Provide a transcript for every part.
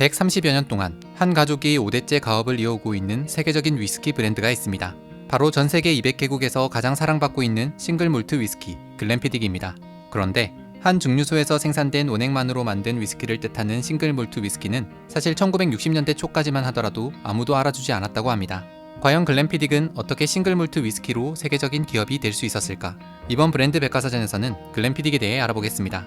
130여 년 동안 한 가족이 5대째 가업을 이어오고 있는 세계적인 위스키 브랜드가 있습니다. 바로 전 세계 200개국에서 가장 사랑받고 있는 싱글 몰트 위스키 글렌피딕입니다. 그런데 한 증류소에서 생산된 원액만으로 만든 위스키를 뜻하는 싱글 몰트 위스키는 사실 1960년대 초까지만 하더라도 아무도 알아주지 않았다고 합니다. 과연 글렌피딕은 어떻게 싱글 몰트 위스키로 세계적인 기업이 될 수 있었을까? 이번 브랜드 백과사전에서는 글렌피딕에 대해 알아보겠습니다.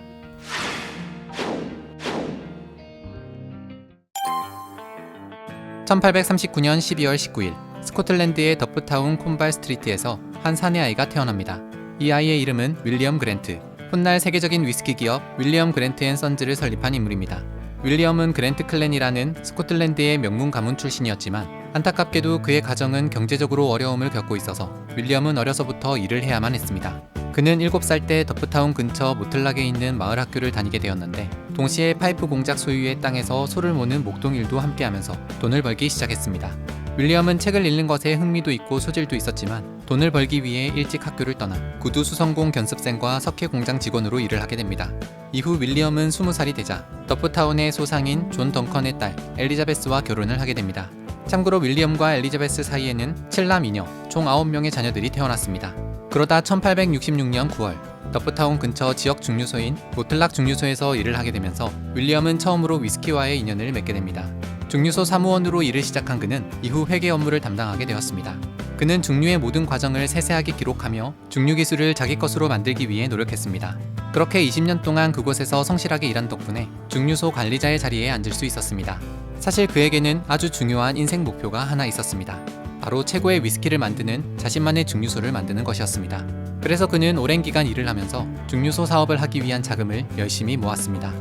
1839년 12월 19일 스코틀랜드의 더프타운 콤발 스트리트에서 한 사내 아이가 태어납니다. 이 아이의 이름은 윌리엄 그랜트. 훗날 세계적인 위스키 기업 윌리엄 그랜트 앤 선즈를 설립한 인물입니다. 윌리엄은 그랜트 클랜이라는 스코틀랜드의 명문 가문 출신이었지만 안타깝게도 그의 가정은 경제적으로 어려움을 겪고 있어서 윌리엄은 어려서부터 일을 해야만 했습니다. 그는 7살 때 더프타운 근처 모틀락에 있는 마을 학교를 다니게 되었는데 동시에 파이프 공작 소유의 땅에서 소를 모는 목동일도 함께하면서 돈을 벌기 시작했습니다. 윌리엄은 책을 읽는 것에 흥미도 있고 소질도 있었지만 돈을 벌기 위해 일찍 학교를 떠나 구두 수성공 견습생과 석회 공장 직원으로 일을 하게 됩니다. 이후 윌리엄은 20살이 되자 더프타운의 소상인 존 덩컨의 딸 엘리자베스와 결혼을 하게 됩니다. 참고로 윌리엄과 엘리자베스 사이에는 7남 2녀 총 9명의 자녀들이 태어났습니다. 그러다 1866년 9월 더프타운 근처 지역 증류소인 모틀락 증류소에서 일을 하게 되면서 윌리엄은 처음으로 위스키와의 인연을 맺게 됩니다. 증류소 사무원으로 일을 시작한 그는 이후 회계 업무를 담당하게 되었습니다. 그는 증류의 모든 과정을 세세하게 기록하며 증류 기술을 자기 것으로 만들기 위해 노력했습니다. 그렇게 20년 동안 그곳에서 성실하게 일한 덕분에 증류소 관리자의 자리에 앉을 수 있었습니다. 사실 그에게는 아주 중요한 인생 목표가 하나 있었습니다. 바로 최고의 위스키를 만드는 자신만의 증류소를 만드는 것이었습니다. 그래서 그는 오랜 기간 일을 하면서 증류소 사업을 하기 위한 자금을 열심히 모았습니다.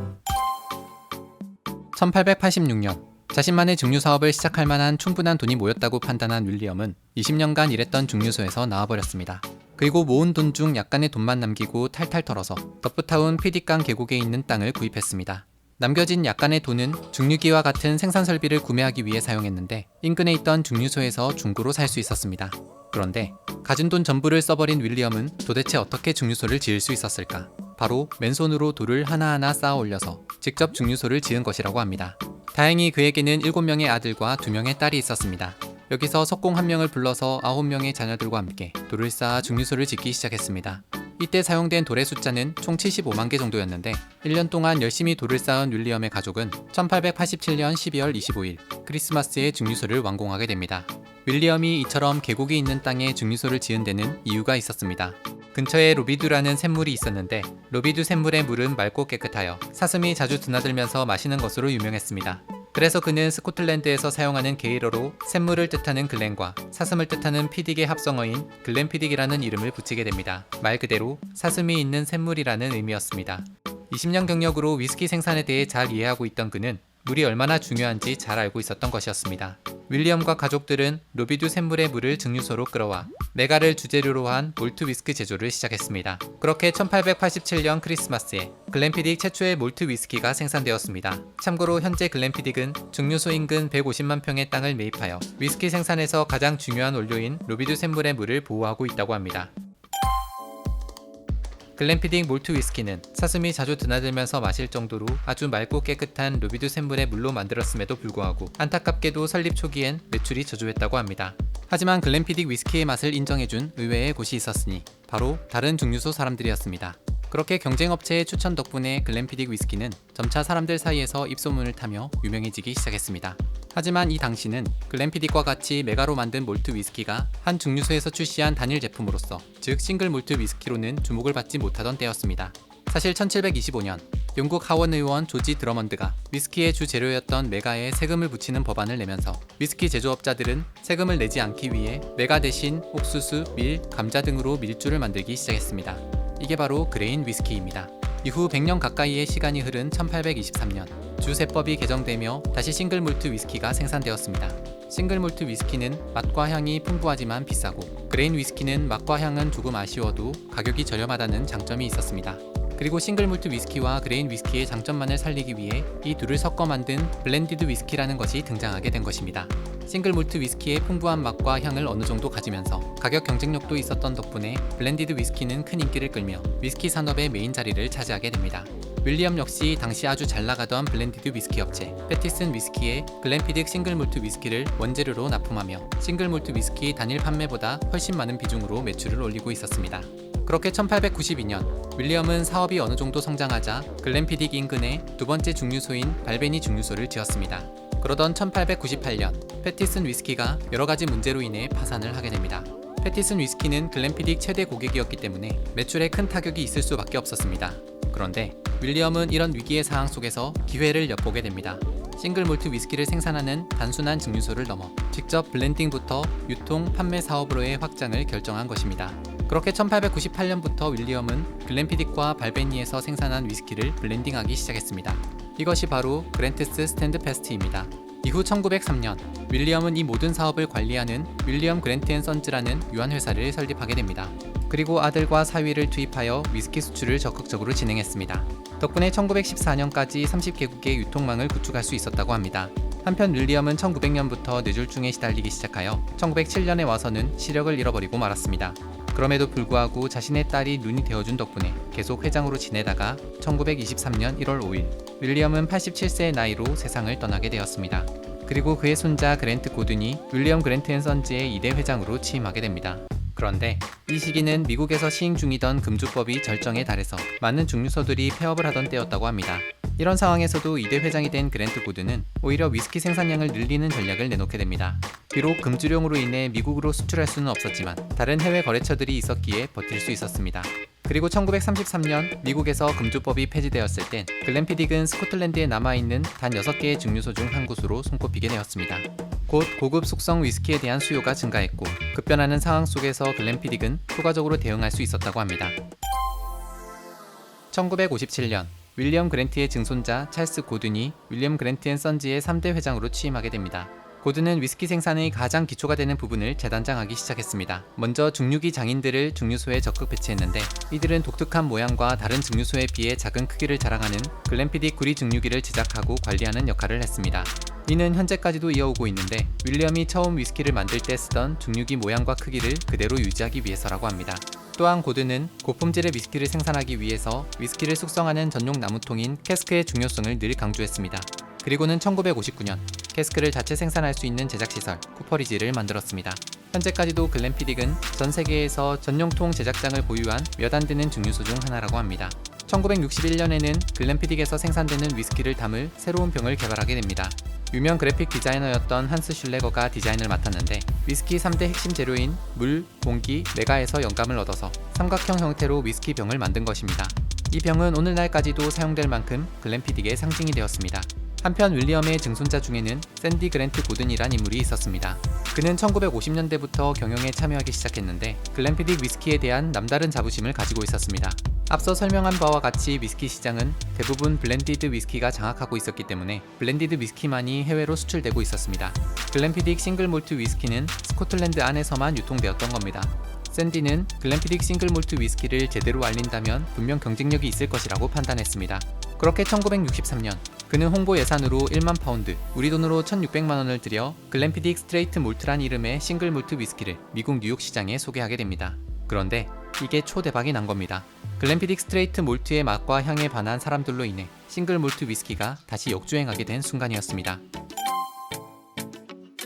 1886년 자신만의 증류 사업을 시작할 만한 충분한 돈이 모였다고 판단한 윌리엄은 20년간 일했던 증류소에서 나와버렸습니다. 그리고 모은 돈 중 약간의 돈만 남기고 탈탈 털어서 더프타운 피디강 계곡에 있는 땅을 구입했습니다. 남겨진 약간의 돈은 증류기와 같은 생산 설비를 구매하기 위해 사용했는데 인근에 있던 증류소에서 중고로 살 수 있었습니다. 그런데 가진 돈 전부를 써버린 윌리엄은 도대체 어떻게 증류소를 지을 수 있었을까? 바로 맨손으로 돌을 하나하나 쌓아 올려서 직접 증류소를 지은 것이라고 합니다. 다행히 그에게는 7명의 아들과 2명의 딸이 있었습니다. 여기서 석공 1명을 불러서 9명의 자녀들과 함께 돌을 쌓아 증류소를 짓기 시작했습니다. 이때 사용된 돌의 숫자는 총 75만 개 정도였는데 1년 동안 열심히 돌을 쌓은 윌리엄의 가족은 1887년 12월 25일 크리스마스에 증류소를 완공하게 됩니다. 윌리엄이 이처럼 계곡이 있는 땅에 증류소를 지은 데는 이유가 있었습니다. 근처에 로비두라는 샘물이 있었는데 로비두 샘물의 물은 맑고 깨끗하여 사슴이 자주 드나들면서 마시는 것으로 유명했습니다. 그래서 그는 스코틀랜드에서 사용하는 게일어로 샘물을 뜻하는 글렌과 사슴을 뜻하는 피딕의 합성어인 글렌피딕이라는 이름을 붙이게 됩니다. 말 그대로 사슴이 있는 샘물이라는 의미였습니다. 20년 경력으로 위스키 생산에 대해 잘 이해하고 있던 그는 물이 얼마나 중요한지 잘 알고 있었던 것이었습니다. 윌리엄과 가족들은 로비두 샘물의 물을 증류소로 끌어와 메가를 주재료로 한 몰트 위스키 제조를 시작했습니다. 그렇게 1887년 크리스마스에 글렌피딕 최초의 몰트 위스키가 생산되었습니다. 참고로 현재 글렌피딕은 증류소 인근 150만 평의 땅을 매입하여 위스키 생산에서 가장 중요한 원료인 로비두 샘물의 물을 보호하고 있다고 합니다. 글렌피딕 몰트 위스키는 사슴이 자주 드나들면서 마실 정도로 아주 맑고 깨끗한 로비두 샘물의 물로 만들었음에도 불구하고 안타깝게도 설립 초기엔 매출이 저조했다고 합니다. 하지만 글렌피딕 위스키의 맛을 인정해준 의외의 곳이 있었으니 바로 다른 증류소 사람들이었습니다. 그렇게 경쟁업체의 추천 덕분에 글렌피딕 위스키는 점차 사람들 사이에서 입소문을 타며 유명해지기 시작했습니다. 하지만 이 당시는 글렌피딕과 같이 메가로 만든 몰트 위스키가 한 증류소에서 출시한 단일 제품으로서 즉 싱글 몰트 위스키로는 주목을 받지 못하던 때였습니다. 사실 1725년 영국 하원 의원 조지 드러먼드가 위스키의 주 재료였던 메가에 세금을 붙이는 법안을 내면서 위스키 제조업자들은 세금을 내지 않기 위해 메가 대신 옥수수, 밀, 감자 등으로 밀주를 만들기 시작했습니다. 이게 바로 그레인 위스키입니다. 이후 100년 가까이의 시간이 흐른 1823년 주세법이 개정되며 다시 싱글 몰트 위스키가 생산되었습니다. 싱글 몰트 위스키는 맛과 향이 풍부하지만 비싸고 그레인 위스키는 맛과 향은 조금 아쉬워도 가격이 저렴하다는 장점이 있었습니다. 그리고 싱글 몰트 위스키와 그레인 위스키의 장점만을 살리기 위해 이 둘을 섞어 만든 블렌디드 위스키라는 것이 등장하게 된 것입니다. 싱글 몰트 위스키의 풍부한 맛과 향을 어느 정도 가지면서 가격 경쟁력도 있었던 덕분에 블렌디드 위스키는 큰 인기를 끌며 위스키 산업의 메인 자리를 차지하게 됩니다. 윌리엄 역시 당시 아주 잘 나가던 블렌디드 위스키 업체 패티슨 위스키에 글렌피딕 싱글몰트 위스키를 원재료로 납품하며 싱글몰트 위스키 단일 판매보다 훨씬 많은 비중으로 매출을 올리고 있었습니다. 그렇게 1892년 윌리엄은 사업이 어느 정도 성장하자 글렌피딕 인근에 두 번째 증류소인 발베니 증류소를 지었습니다. 그러던 1898년 패티슨 위스키가 여러 가지 문제로 인해 파산을 하게 됩니다. 패티슨 위스키는 글렌피딕 최대 고객이었기 때문에 매출에 큰 타격이 있을 수밖에 없었습니다. 그런데 윌리엄은 이런 위기의 상황 속에서 기회를 엿보게 됩니다. 싱글몰트 위스키를 생산하는 단순한 증류소를 넘어 직접 블렌딩부터 유통, 판매 사업으로의 확장을 결정한 것입니다. 그렇게 1898년부터 윌리엄은 글렌피딕과 발베니에서 생산한 위스키를 블렌딩하기 시작했습니다. 이것이 바로 그랜트스 스탠드 패스트입니다. 이후 1903년 윌리엄은 이 모든 사업을 관리하는 윌리엄 그랜트 앤 선즈라는 유한회사를 설립하게 됩니다. 그리고 아들과 사위를 투입하여 위스키 수출을 적극적으로 진행했습니다. 덕분에 1914년까지 30개국의 유통망을 구축할 수 있었다고 합니다. 한편 윌리엄은 1900년부터 뇌졸중에 시달리기 시작하여 1907년에 와서는 시력을 잃어버리고 말았습니다. 그럼에도 불구하고 자신의 딸이 눈이 되어준 덕분에 계속 회장으로 지내다가 1923년 1월 5일 윌리엄은 87세의 나이로 세상을 떠나게 되었습니다. 그리고 그의 손자 그랜트 고든이 윌리엄 그랜트 앤 선즈의 2대 회장으로 취임하게 됩니다. 그런데 이 시기는 미국에서 시행 중이던 금주법이 절정에 달해서 많은 증류소들이 폐업을 하던 때였다고 합니다. 이런 상황에서도 2대 회장이 된 그랜트 고든은 오히려 위스키 생산량을 늘리는 전략을 내놓게 됩니다. 비록 금주령으로 인해 미국으로 수출할 수는 없었지만 다른 해외 거래처들이 있었기에 버틸 수 있었습니다. 그리고 1933년 미국에서 금주법이 폐지되었을 땐 글렌피딕은 스코틀랜드에 남아있는 단 6개의 증류소 중 한 곳으로 손꼽히게 되었습니다. 곧 고급 숙성 위스키에 대한 수요가 증가했고 급변하는 상황 속에서 글렌피딕은 효과적으로 대응할 수 있었다고 합니다. 1957년 윌리엄 그랜트의 증손자 찰스 고든이 윌리엄 그랜트 앤 선즈의 3대 회장으로 취임하게 됩니다. 고든은 위스키 생산의 가장 기초가 되는 부분을 재단장하기 시작했습니다. 먼저 증류기 장인들을 증류소에 적극 배치했는데 이들은 독특한 모양과 다른 증류소에 비해 작은 크기를 자랑하는 글렌피딕 구리 증류기를 제작하고 관리하는 역할을 했습니다. 이는 현재까지도 이어오고 있는데 윌리엄이 처음 위스키를 만들 때 쓰던 증류기 모양과 크기를 그대로 유지하기 위해서라고 합니다. 또한 고든은 고품질의 위스키를 생산하기 위해서 위스키를 숙성하는 전용 나무통인 캐스크의 중요성을 늘 강조했습니다. 그리고는 1959년 캐스크를 자체 생산할 수 있는 제작시설 쿠퍼리지를 만들었습니다. 현재까지도 글렌피딕은 전 세계에서 전용통 제작장을 보유한 몇 안 되는 증류소 중 하나라고 합니다. 1961년에는 글렌피딕에서 생산되는 위스키를 담을 새로운 병을 개발하게 됩니다. 유명 그래픽 디자이너였던 한스 슐레거가 디자인을 맡았는데 위스키 3대 핵심 재료인 물, 공기, 메가에서 영감을 얻어서 삼각형 형태로 위스키 병을 만든 것입니다. 이 병은 오늘날까지도 사용될 만큼 글렌피딕의 상징이 되었습니다. 한편 윌리엄의 증손자 중에는 샌디 그랜트 고든이란 인물이 있었습니다. 그는 1950년대부터 경영에 참여하기 시작했는데 글렌피딕 위스키에 대한 남다른 자부심을 가지고 있었습니다. 앞서 설명한 바와 같이 위스키 시장은 대부분 블렌디드 위스키가 장악하고 있었기 때문에 블렌디드 위스키만이 해외로 수출되고 있었습니다. 글렌피딕 싱글몰트 위스키는 스코틀랜드 안에서만 유통되었던 겁니다. 샌디는 글렌피딕 싱글몰트 위스키를 제대로 알린다면 분명 경쟁력이 있을 것이라고 판단했습니다. 그렇게 1963년 그는 홍보 예산으로 1만 파운드, 우리 돈으로 1,600만 원을 들여 글렌피딕 스트레이트 몰트란 이름의 싱글몰트 위스키를 미국 뉴욕 시장에 소개하게 됩니다. 그런데 이게 초대박이 난 겁니다. 글렌피딕 스트레이트 몰트의 맛과 향에 반한 사람들로 인해 싱글몰트 위스키가 다시 역주행하게 된 순간이었습니다.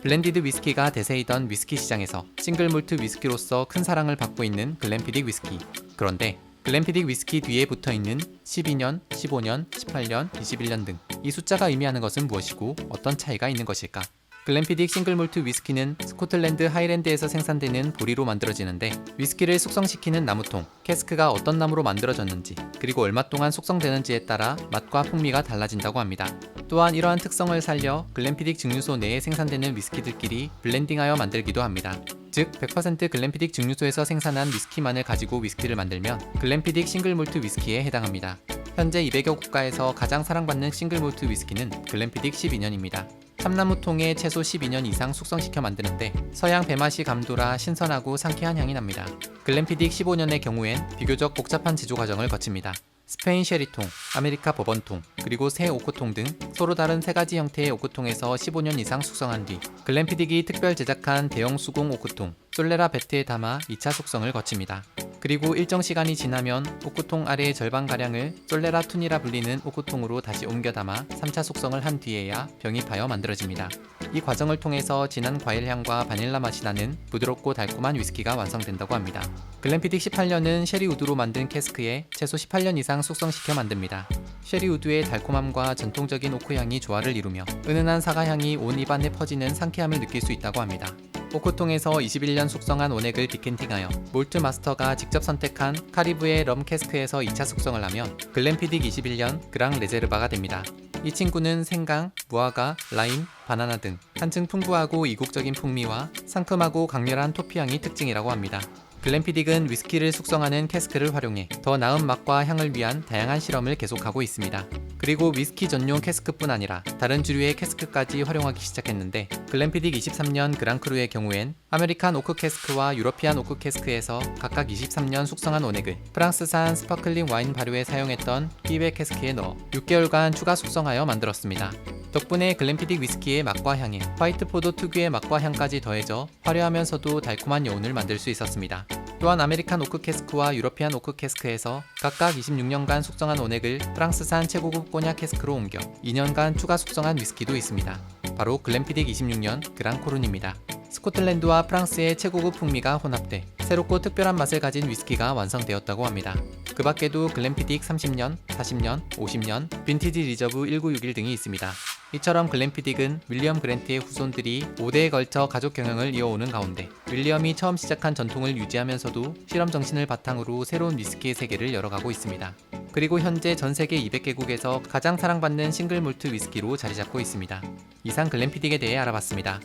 블렌디드 위스키가 대세이던 위스키 시장에서 싱글몰트 위스키로서 큰 사랑을 받고 있는 글렌피딕 위스키. 그런데 글렌피딕 위스키 뒤에 붙어있는 12년, 15년, 18년, 21년 등 이 숫자가 의미하는 것은 무엇이고 어떤 차이가 있는 것일까? 글렌피딕 싱글몰트 위스키는 스코틀랜드 하이랜드에서 생산되는 보리로 만들어지는데 위스키를 숙성시키는 나무통, 캐스크가 어떤 나무로 만들어졌는지 그리고 얼마 동안 숙성되는지에 따라 맛과 풍미가 달라진다고 합니다. 또한 이러한 특성을 살려 글렌피딕 증류소 내에 생산되는 위스키들끼리 블렌딩하여 만들기도 합니다. 즉 100% 글렌피딕 증류소에서 생산한 위스키만을 가지고 위스키를 만들면 글렌피딕 싱글몰트 위스키에 해당합니다. 현재 200여 국가에서 가장 사랑받는 싱글몰트 위스키는 글렌피딕 12년입니다. 참나무통에 최소 12년 이상 숙성시켜 만드는데 서양 배맛이 감돌아 신선하고 상쾌한 향이 납니다. 글렌피딕 15년의 경우엔 비교적 복잡한 제조 과정을 거칩니다. 스페인 쉐리통, 아메리카 버번통, 그리고 새 오크통 등 서로 다른 3가지 형태의 오크통에서 15년 이상 숙성한 뒤 글렌피딕이 특별 제작한 대형 수공 오크통, 솔레라 베트에 담아 2차 숙성을 거칩니다. 그리고 일정 시간이 지나면 오크통 아래의 절반가량을 솔레라 툰이라 불리는 오크통으로 다시 옮겨 담아 3차 숙성을 한 뒤에야 병입하여 만들어집니다. 이 과정을 통해서 진한 과일향과 바닐라 맛이 나는 부드럽고 달콤한 위스키가 완성된다고 합니다. 글렌피딕 18년은 셰리우드로 만든 캐스크에 최소 18년 이상 숙성시켜 만듭니다. 셰리우드의 달콤함과 전통적인 오크향이 조화를 이루며 은은한 사과향이 온 입안에 퍼지는 상쾌함을 느낄 수 있다고 합니다. 오크통에서 21년 숙성한 원액을 디켄팅하여 몰트 마스터가 직접 선택한 카리브의 럼 캐스크에서 2차 숙성을 하면 글렌피딕 21년 그랑 레제르바가 됩니다. 이 친구는 생강, 무화과, 라임, 바나나 등 한층 풍부하고 이국적인 풍미와 상큼하고 강렬한 토피향이 특징이라고 합니다. 글렌피딕은 위스키를 숙성하는 캐스크를 활용해 더 나은 맛과 향을 위한 다양한 실험을 계속하고 있습니다. 그리고 위스키 전용 캐스크뿐 아니라 다른 주류의 캐스크까지 활용하기 시작했는데 글렌피딕 23년 그랑크루의 경우엔 아메리칸 오크 캐스크와 유러피안 오크 캐스크에서 각각 23년 숙성한 원액을 프랑스산 스파클링 와인 발효에 사용했던 피백 캐스크에 넣어 6개월간 추가 숙성하여 만들었습니다. 덕분에 글렌피딕 위스키의 맛과 향에 화이트 포도 특유의 맛과 향까지 더해져 화려하면서도 달콤한 여운을 만들 수 있었습니다. 또한 아메리칸 오크 캐스크와 유러피안 오크 캐스크에서 각각 26년간 숙성한 원액을 프랑스산 최고급 꼬냑 캐스크로 옮겨 2년간 추가 숙성한 위스키도 있습니다. 바로 글렌피딕 26년 그랑코룬입니다. 스코틀랜드와 프랑스의 최고급 풍미가 혼합돼 새롭고 특별한 맛을 가진 위스키가 완성되었다고 합니다. 그 밖에도 글렌피딕 30년, 40년, 50년, 빈티지 리저브 1961 등이 있습니다. 이처럼 글렌피딕은 윌리엄 그랜트의 후손들이 5대에 걸쳐 가족 경영을 이어오는 가운데 윌리엄이 처음 시작한 전통을 유지하면서도 실험 정신을 바탕으로 새로운 위스키의 세계를 열어가고 있습니다. 그리고 현재 전 세계 200개국에서 가장 사랑받는 싱글 몰트 위스키로 자리 잡고 있습니다. 이상 글렌피딕에 대해 알아봤습니다.